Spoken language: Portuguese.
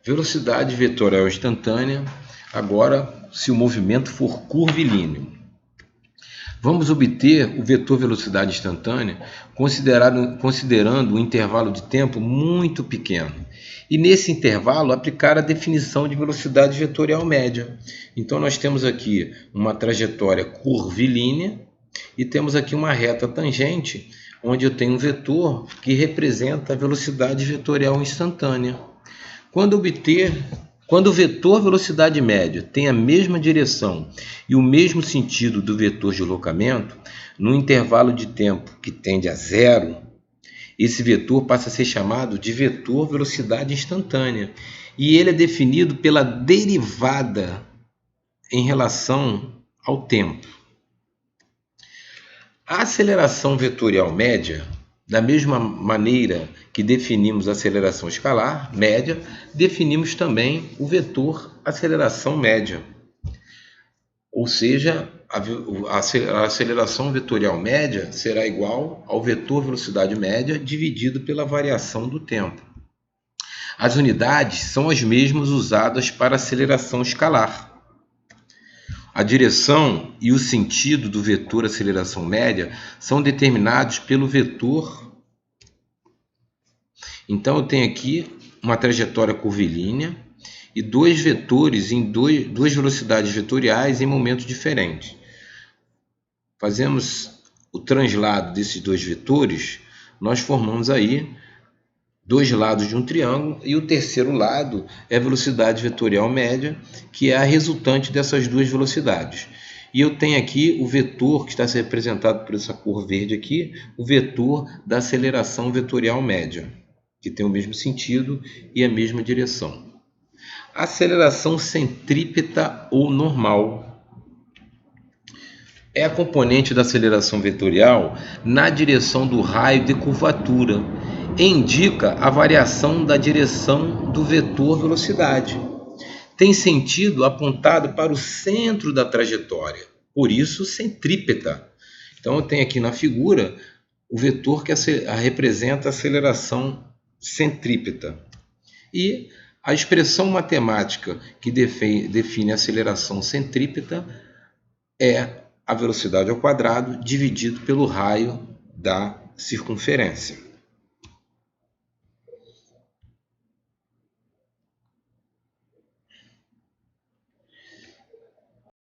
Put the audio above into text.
Velocidade vetorial instantânea, agora se o movimento for curvilíneo. Vamos obter o vetor velocidade instantânea considerando um intervalo de tempo muito pequeno. E nesse intervalo aplicar a definição de velocidade vetorial média. Então nós temos aqui uma trajetória curvilínea e temos aqui uma reta tangente, onde eu tenho um vetor que representa a velocidade vetorial instantânea. Quando o vetor velocidade média tem a mesma direção e o mesmo sentido do vetor de deslocamento, no intervalo de tempo que tende a zero, esse vetor passa a ser chamado de vetor velocidade instantânea. E ele é definido pela derivada em relação ao tempo. A aceleração vetorial média, da mesma maneira que definimos a aceleração escalar média, definimos também o vetor aceleração média. Ou seja, a aceleração vetorial média será igual ao vetor velocidade média dividido pela variação do tempo. As unidades são as mesmas usadas para aceleração escalar. A direção e o sentido do vetor aceleração média são determinados pelo vetor. Então eu tenho aqui uma trajetória curvilínea e dois vetores em duas velocidades vetoriais em momentos diferentes. Fazemos o translado desses dois vetores, nós formamos aí dois lados de um triângulo e o terceiro lado é a velocidade vetorial média, que é a resultante dessas duas velocidades. E eu tenho aqui o vetor que está sendo representado por essa cor verde aqui, o vetor da aceleração vetorial média, que tem o mesmo sentido e a mesma direção. Aceleração centrípeta ou normal é a componente da aceleração vetorial na direção do raio de curvatura. Indica a variação da direção do vetor velocidade. Tem sentido apontado para o centro da trajetória, por isso centrípeta. Então eu tenho aqui na figura o vetor que representa a aceleração centrípeta. E a expressão matemática que define a aceleração centrípeta é a velocidade ao quadrado dividido pelo raio da circunferência.